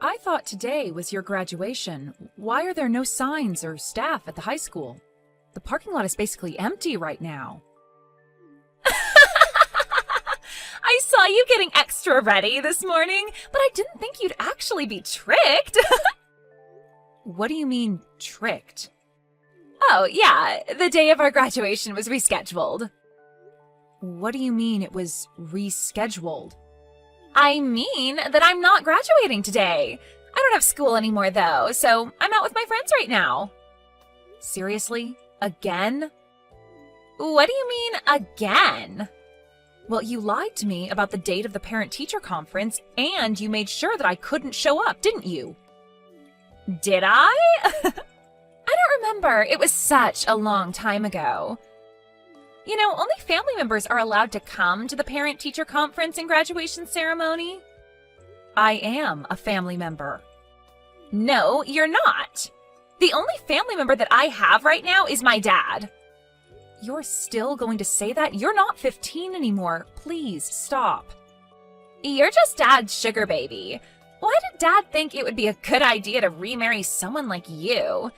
I thought today was your graduation. Why are there no signs or staff at the high school? The parking lot is basically empty right now. I saw you getting extra ready this morning, but I didn't think you'd actually be tricked. What do you mean, tricked? Oh, yeah, the day of our graduation was rescheduled. What do you mean it was rescheduled? I mean that I'm not graduating today. I don't have school anymore, though, so I'm out with my friends right now. Seriously? Again? What do you mean, again? Well, you lied to me about the date of the parent-teacher conference, and you made sure that I couldn't show up, didn't you? Did I? I don't remember. It was such a long time ago. You know, only family members are allowed to come to the parent-teacher conference and graduation ceremony. I am a family member. No, you're not. The only family member that I have right now is my dad. You're still going to say that? You're not 15 anymore. Please, stop. You're just Dad's sugar baby. Why did Dad think it would be a good idea to remarry someone like you?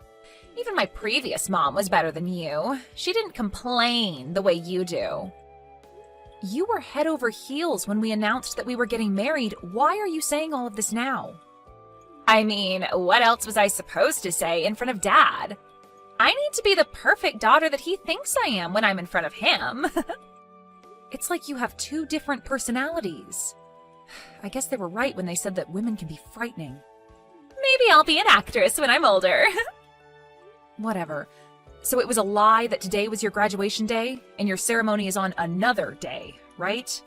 Even my previous mom was better than you. She didn't complain the way you do. You were head over heels when we announced that we were getting married. Why are you saying all of this now? I mean, what else was I supposed to say in front of Dad? I need to be the perfect daughter that he thinks I am when I'm in front of him. It's like you have two different personalities. I guess they were right when they said that women can be frightening. Maybe I'll be an actress when I'm older. Whatever. So it was a lie that today was your graduation day, and your ceremony is on another day, right?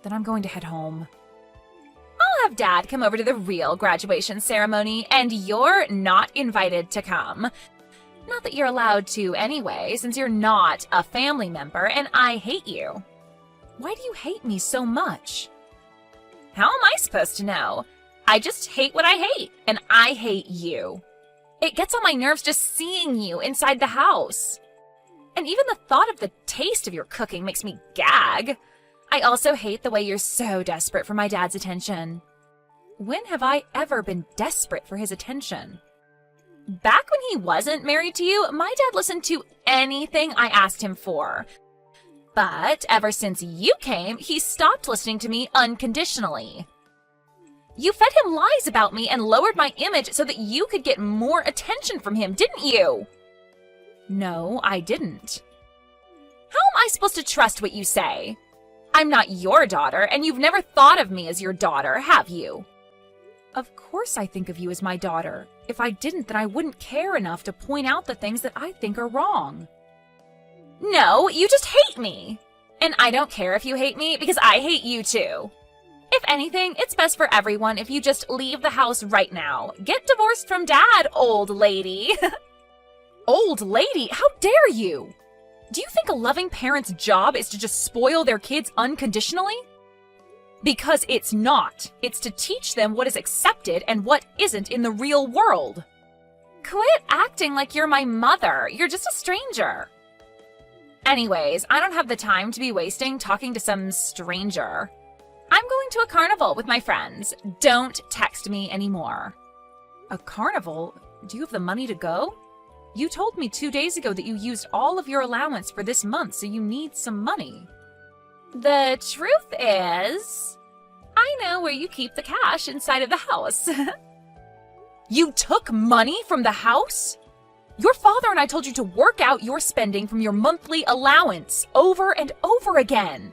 Then I'm going to head home. I'll have Dad come over to the real graduation ceremony, and you're not invited to come. Not that you're allowed to anyway, since you're not a family member, and I hate you. Why do you hate me so much? How am I supposed to know? I just hate what I hate, and I hate you. It gets on my nerves just seeing you inside the house. And even the thought of the taste of your cooking makes me gag. I also hate the way you're so desperate for my dad's attention. When have I ever been desperate for his attention? Back when he wasn't married to you, my dad listened to anything I asked him for. But ever since you came, he stopped listening to me unconditionally. You fed him lies about me and lowered my image so that you could get more attention from him, didn't you? No, I didn't. How am I supposed to trust what you say? I'm not your daughter, and you've never thought of me as your daughter, have you? Of course I think of you as my daughter. If I didn't, then I wouldn't care enough to point out the things that I think are wrong. No, you just hate me. And I don't care if you hate me, because I hate you too. If anything, it's best for everyone if you just leave the house right now. Get divorced from Dad, old lady. Old lady? How dare you? Do you think a loving parent's job is to just spoil their kids unconditionally? Because it's not. It's to teach them what is accepted and what isn't in the real world. Quit acting like you're my mother. You're just a stranger. Anyways, I don't have the time to be wasting talking to some stranger. I'm going to a carnival with my friends. Don't text me anymore. A carnival? Do you have the money to go? You told me 2 days ago that you used all of your allowance for this month, so you need some money. The truth is, I know where you keep the cash inside of the house. You took money from the house? Your father and I told you to work out your spending from your monthly allowance over and over again.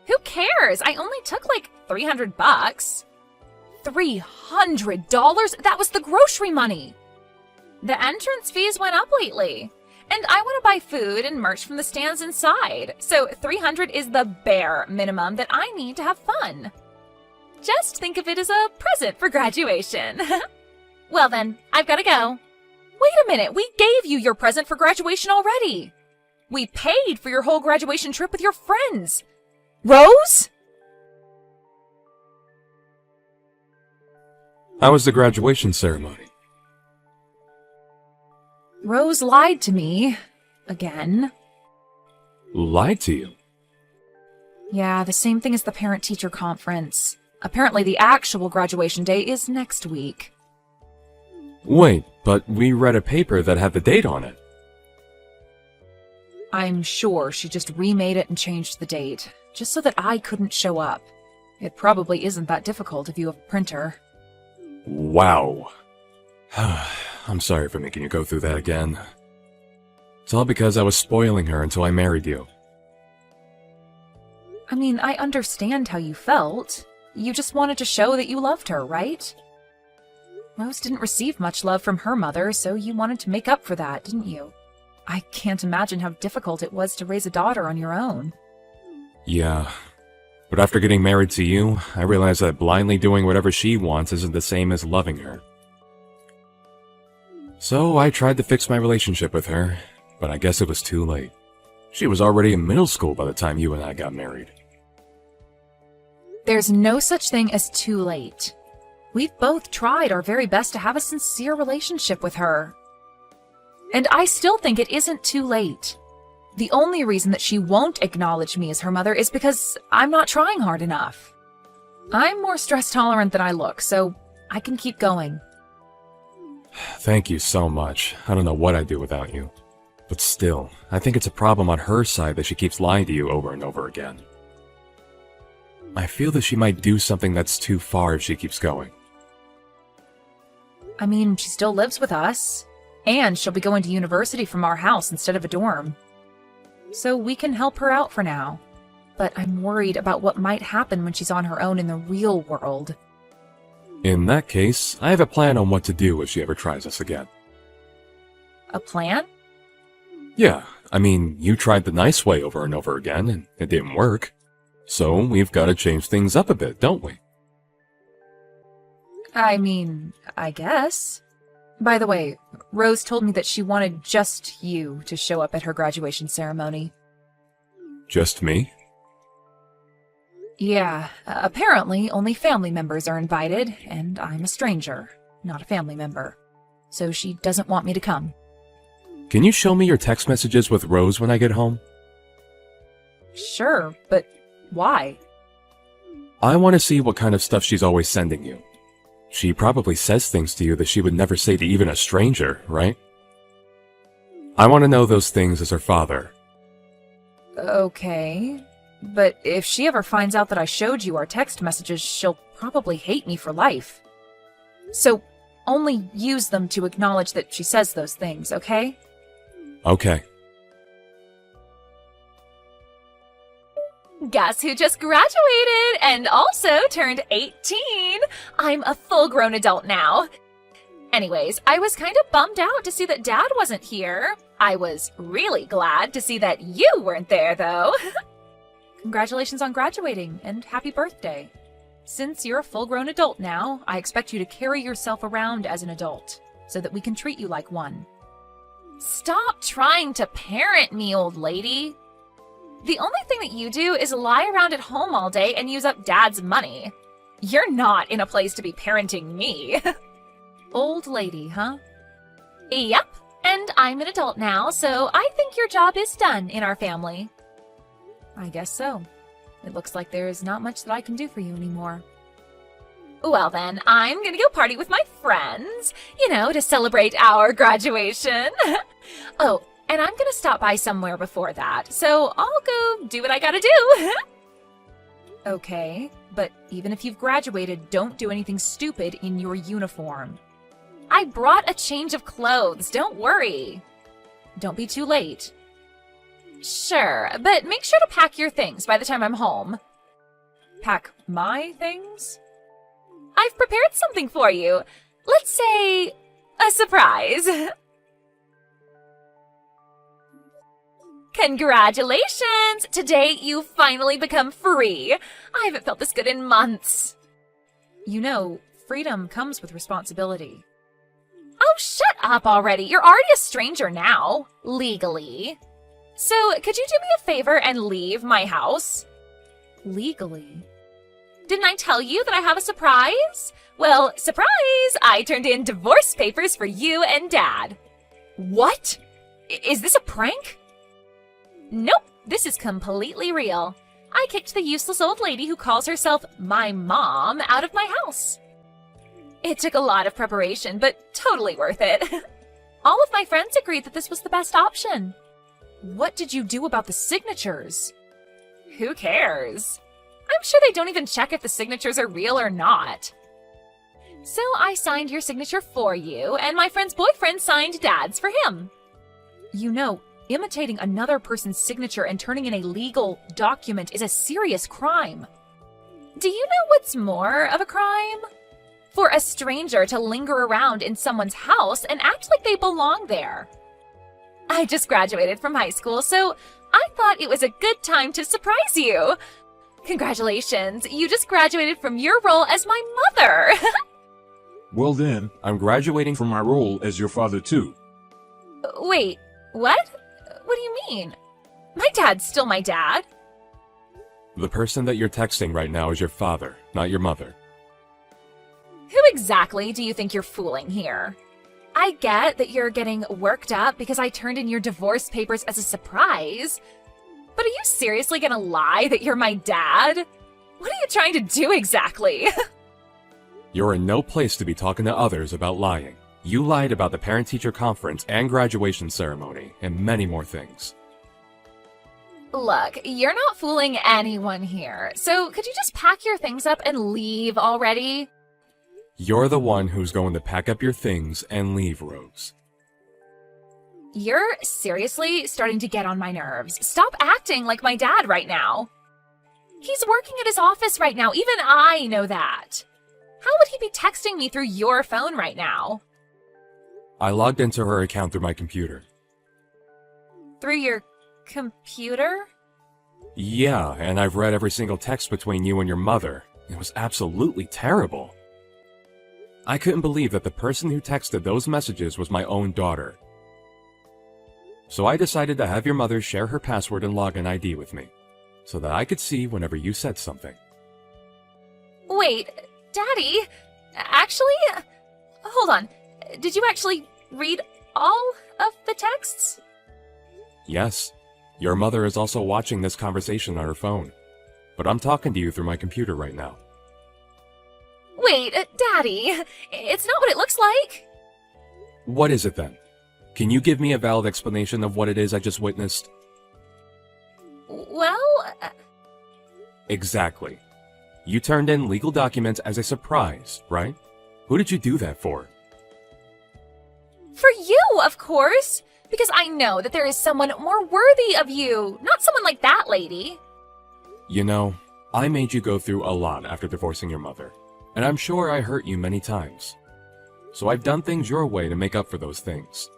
Who cares? I only took like $300. $300? That was the grocery money. The entrance fees went up lately. And I want to buy food and merch from the stands inside. So $300 is the bare minimum that I need to have fun. Just think of it as a present for graduation. Well then, I've got to go. Wait a minute, we gave you your present for graduation already. We paid for your whole graduation trip with your friends. Rose? How was the graduation ceremony? Rose lied to me. Again. Lied to you? Yeah, the same thing as the parent-teacher conference. Apparently the actual graduation day is next week. Wait, but we read a paper that had the date on it. I'm sure she just remade it and changed the date, just so that I couldn't show up. It probably isn't that difficult if you have a printer. Wow. I'm sorry for making you go through that again. It's all because I was spoiling her until I married you. I mean, I understand how you felt. You just wanted to show that you loved her, right? Rose didn't receive much love from her mother, so you wanted to make up for that, didn't you? I can't imagine how difficult it was to raise a daughter on your own. Yeah. But after getting married to you, I realized that blindly doing whatever she wants isn't the same as loving her. So I tried to fix my relationship with her, but I guess it was too late. She was already in middle school by the time you and I got married. There's no such thing as too late. We've both tried our very best to have a sincere relationship with her. And I still think it isn't too late. The only reason that she won't acknowledge me as her mother is because I'm not trying hard enough. I'm more stress tolerant than I look, so I can keep going. Thank you so much. I don't know what I'd do without you. But still, I think it's a problem on her side that she keeps lying to you over and over again. I feel that she might do something that's too far if she keeps going. I mean, she still lives with us, and she'll be going to university from our house instead of a dorm. So we can help her out for now. But I'm worried about what might happen when she's on her own in the real world. In that case, I have a plan on what to do if she ever tries us again. A plan? Yeah, I mean, you tried the nice way over and over again, and it didn't work. So we've got to change things up a bit, don't we? I mean, I guess. By the way, Rose told me that she wanted just you to show up at her graduation ceremony. Just me? Yeah, apparently only family members are invited, and I'm a stranger, not a family member. So she doesn't want me to come. Can you show me your text messages with Rose when I get home? Sure, but why? I want to see what kind of stuff she's always sending you. She probably says things to you that she would never say to even a stranger, right? I want to know those things as her father. Okay, but if she ever finds out that I showed you our text messages, she'll probably hate me for life. So only use them to acknowledge that she says those things, okay? Okay. Guess who just graduated and also turned 18? I'm a full-grown adult now. Anyways, I was kind of bummed out to see that Dad wasn't here. I was really glad to see that you weren't there, though. Congratulations on graduating, and happy birthday. Since you're a full-grown adult now, I expect you to carry yourself around as an adult, so that we can treat you like one. Stop trying to parent me, old lady. The only thing that you do is lie around at home all day and use up Dad's money. You're not in a place to be parenting me. Old lady, huh? Yep, and I'm an adult now, so I think your job is done in our family. I guess so. It looks like there's not much that I can do for you anymore. Well then, I'm gonna go party with my friends, to celebrate our graduation. Oh, and I'm gonna stop by somewhere before that, so I'll go do what I gotta do. Okay, but even if you've graduated, don't do anything stupid in your uniform. I brought a change of clothes, don't worry. Don't be too late. Sure, but make sure to pack your things by the time I'm home. Pack my things? I've prepared something for you. Let's say, a surprise. Congratulations! Today you finally become free. I haven't felt this good in months. You know, freedom comes with responsibility. Oh, shut up already. You're already a stranger now, legally. So, could you do me a favor and leave my house? Legally? Didn't I tell you that I have a surprise? Well, surprise! I turned in divorce papers for you and Dad. What? Is this a prank? Nope, this is completely real. I kicked the useless old lady who calls herself my mom out of my house. It took a lot of preparation, but totally worth it. All of my friends agreed that this was the best option. What did you do about the signatures? Who cares? I'm sure they don't even check if the signatures are real or not. So I signed your signature for you, and my friend's boyfriend signed Dad's for him. You know, imitating another person's signature and turning in a legal document is a serious crime. Do you know what's more of a crime? For a stranger to linger around in someone's house and act like they belong there. I just graduated from high school, so I thought it was a good time to surprise you. Congratulations, you just graduated from your role as my mother. Well then, I'm graduating from my role as your father too. Wait, what? What do you mean? My dad's still my dad. The person that you're texting right now is your father, not your mother. Who exactly do you think you're fooling here? I get that you're getting worked up because I turned in your divorce papers as a surprise. But are you seriously gonna lie that you're my dad? What are you trying to do exactly? You're in no place to be talking to others about lying. You lied about the parent-teacher conference and graduation ceremony, and many more things. Look, you're not fooling anyone here, so could you just pack your things up and leave already? You're the one who's going to pack up your things and leave, Rose. You're seriously starting to get on my nerves. Stop acting like my dad right now. He's working at his office right now, even I know that. How would he be texting me through your phone right now? I logged into her account through my computer. Through your computer? Yeah, and I've read every single text between you and your mother. It was absolutely terrible. I couldn't believe that the person who texted those messages was my own daughter. So I decided to have your mother share her password and login ID with me, so that I could see whenever you said something. Wait, Daddy, actually, hold on. Did you actually read all of the texts? Yes, your mother is also watching this conversation on her phone, but I'm talking to you through my computer right now. Wait, Daddy, it's not what it looks like. What is it then? Can you give me a valid explanation of what it is I just witnessed? Well... Exactly. You turned in legal documents as a surprise, right? Who did you do that for? For you, of course! Because I know that there is someone more worthy of you, not someone like that lady. You know, I made you go through a lot after divorcing your mother, and I'm sure I hurt you many times. So I've done things your way to make up for those things.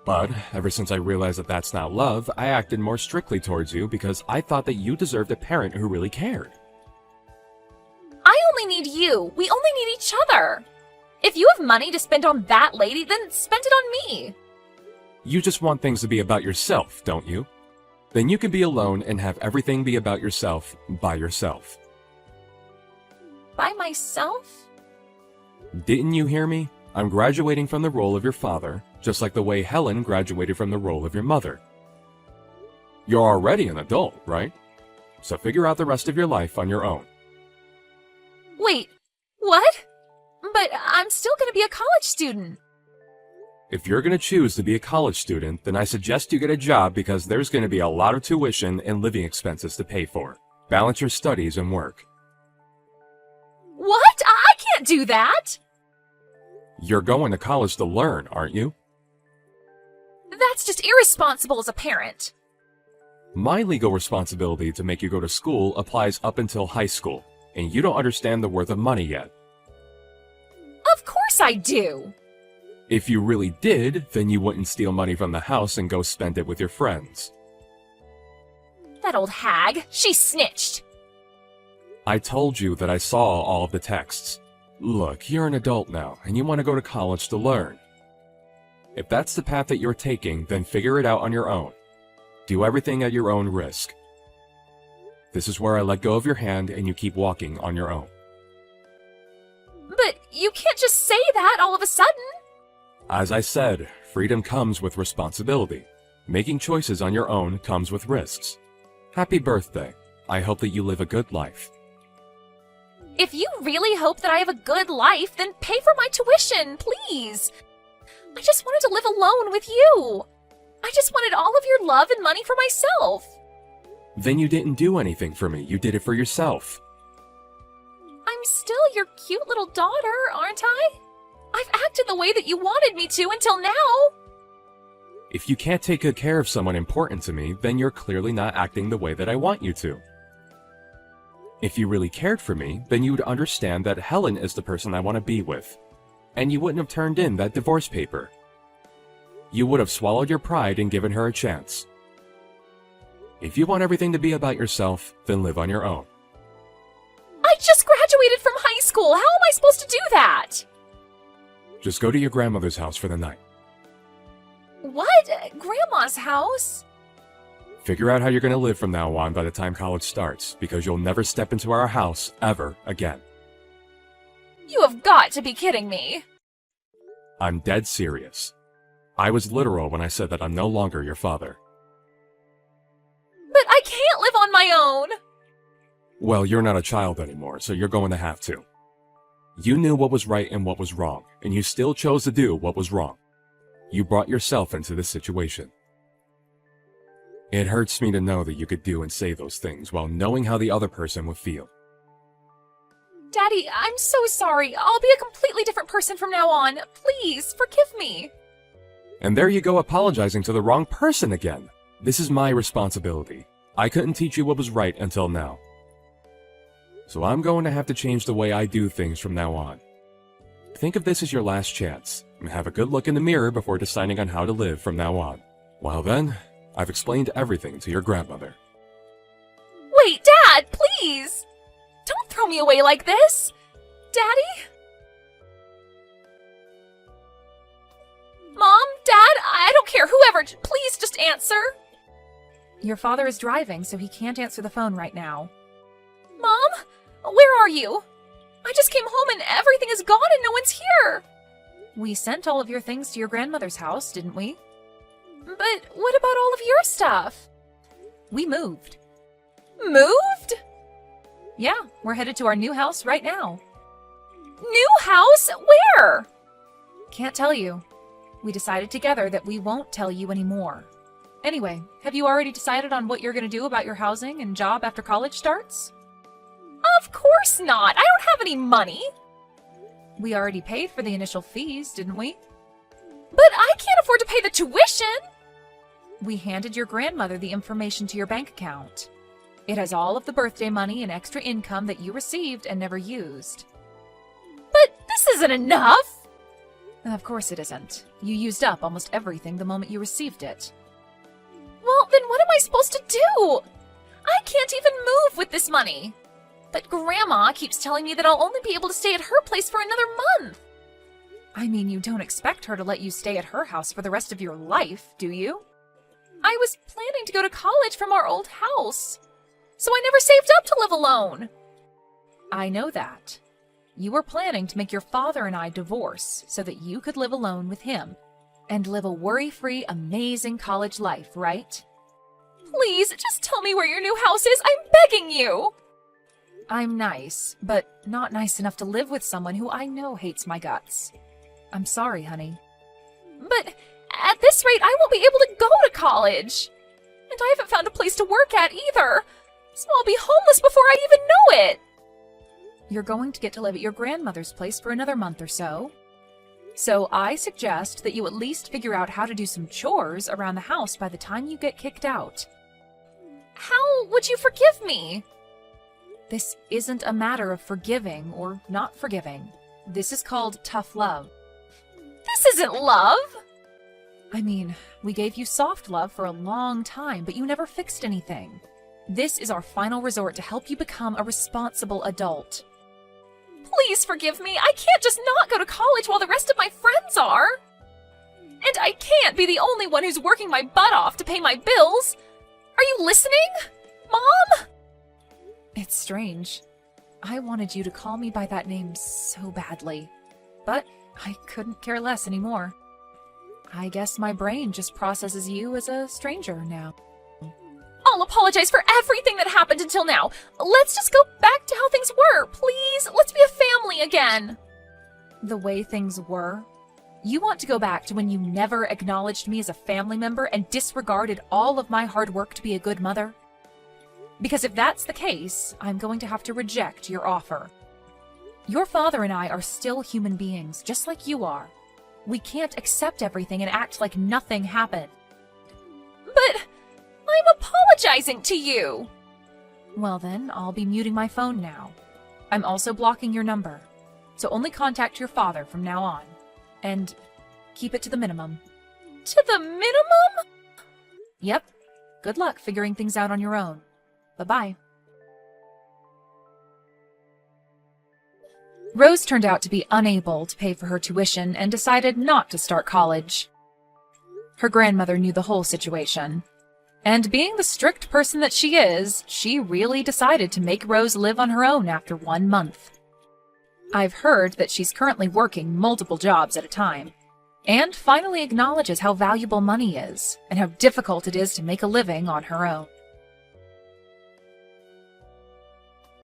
But ever since I realized that that's not love, I acted more strictly towards you because I thought that you deserved a parent who really cared. I only need you. We only need each other. If you have money to spend on that lady, then spend it on me. You just want things to be about yourself, don't you? Then you can be alone and have everything be about yourself by yourself. By myself? Didn't you hear me? I'm graduating from the role of your father, just like the way Helen graduated from the role of your mother. You're already an adult, right? So figure out the rest of your life on your own. Wait, what? But I'm still going to be a college student. If you're going to choose to be a college student, then I suggest you get a job because there's going to be a lot of tuition and living expenses to pay for. Balance your studies and work. What? I can't do that! You're going to college to learn, aren't you? That's just irresponsible as a parent. My legal responsibility to make you go to school applies up until high school, and you don't understand the worth of money yet. Of course I do! If you really did, then you wouldn't steal money from the house and go spend it with your friends. That old hag, she snitched. I told you that I saw all of the texts. Look, you're an adult now, and you want to go to college to learn. If that's the path that you're taking, then figure it out on your own. Do everything at your own risk. This is where I let go of your hand and you keep walking on your own. But you can't just say that all of a sudden. As I said, freedom comes with responsibility. Making choices on your own comes with risks. Happy birthday. I hope that you live a good life. If you really hope that I have a good life, then pay for my tuition, please. I just wanted to live alone with you. I just wanted all of your love and money for myself. Then you didn't do anything for me. You did it for yourself. I'm still your cute little daughter, aren't I? I've acted the way that you wanted me to until now. If you can't take good care of someone important to me, then you're clearly not acting the way that I want you to. If you really cared for me, then you would understand that Helen is the person I want to be with, and you wouldn't have turned in that divorce paper. You would have swallowed your pride and given her a chance. If you want everything to be about yourself, then live on your own. I just graduated from high school. How am I supposed to do that? Just go to your grandmother's house for the night. What? Grandma's house? Figure out how you're going to live from now on by the time college starts, because you'll never step into our house ever again. You have got to be kidding me. I'm dead serious. I was literal when I said that I'm no longer your father. But I can't live on my own. Well, you're not a child anymore, so you're going to have to. You knew what was right and what was wrong, and you still chose to do what was wrong. You brought yourself into this situation. It hurts me to know that you could do and say those things while knowing how the other person would feel. Daddy, I'm so sorry. I'll be a completely different person from now on. Please, forgive me. And there you go apologizing to the wrong person again. This is my responsibility. I couldn't teach you what was right until now. So I'm going to have to change the way I do things from now on. Think of this as your last chance, and have a good look in the mirror before deciding on how to live from now on. Well then, I've explained everything to your grandmother. Wait, Dad, please! Don't throw me away like this! Daddy? Mom? Dad? I don't care, whoever, please just answer! Your father is driving, so he can't answer the phone right now. Mom? Where are you? I just came home and everything is gone and no one's here! We sent all of your things to your grandmother's house, didn't we? But what about all of your stuff? We moved. Moved? Yeah, we're headed to our new house right now. New house? Where? Can't tell you. We decided together that we won't tell you anymore. Anyway, have you already decided on what you're going to do about your housing and job after college starts? Of course not. I don't have any money. We already paid for the initial fees, didn't we? But I can't afford to pay the tuition. We handed your grandmother the information to your bank account. It has all of the birthday money and extra income that you received and never used. But this isn't enough. Of course it isn't. You used up almost everything the moment you received it. Well, then what am I supposed to do? I can't even move with this money. But Grandma keeps telling me that I'll only be able to stay at her place for another month. I mean, you don't expect her to let you stay at her house for the rest of your life, do you? I was planning to go to college from our old house, so I never saved up to live alone. I know that. You were planning to make your father and I divorce so that you could live alone with him and live a worry-free, amazing college life, right? Please, just tell me where your new house is. I'm begging you. I'm nice, but not nice enough to live with someone who I know hates my guts. I'm sorry, honey. But at this rate, I won't be able to go to college. And I haven't found a place to work at either. So I'll be homeless before I even know it. You're going to get to live at your grandmother's place for another month or so. So I suggest that you at least figure out how to do some chores around the house by the time you get kicked out. How would you forgive me? This isn't a matter of forgiving or not forgiving. This is called tough love. This isn't love. I mean, we gave you soft love for a long time, but you never fixed anything. This is our final resort to help you become a responsible adult. Please forgive me. I can't just not go to college while the rest of my friends are. And I can't be the only one who's working my butt off to pay my bills. Are you listening, Mom? It's strange. I wanted you to call me by that name so badly, but I couldn't care less anymore. I guess my brain just processes you as a stranger now. I'll apologize for everything that happened until now. Let's just go back to how things were, please. Let's be a family again. The way things were? You want to go back to when you never acknowledged me as a family member and disregarded all of my hard work to be a good mother? Because if that's the case, I'm going to have to reject your offer. Your father and I are still human beings, just like you are. We can't accept everything and act like nothing happened. But I'm apologizing to you! Well then, I'll be muting my phone now. I'm also blocking your number, so only contact your father from now on. And keep it to the minimum. To the minimum? Yep. Good luck figuring things out on your own. Bye-bye. Rose turned out to be unable to pay for her tuition and decided not to start college. Her grandmother knew the whole situation. And being the strict person that she is, she really decided to make Rose live on her own after 1 month. I've heard that she's currently working multiple jobs at a time, and finally acknowledges how valuable money is and how difficult it is to make a living on her own.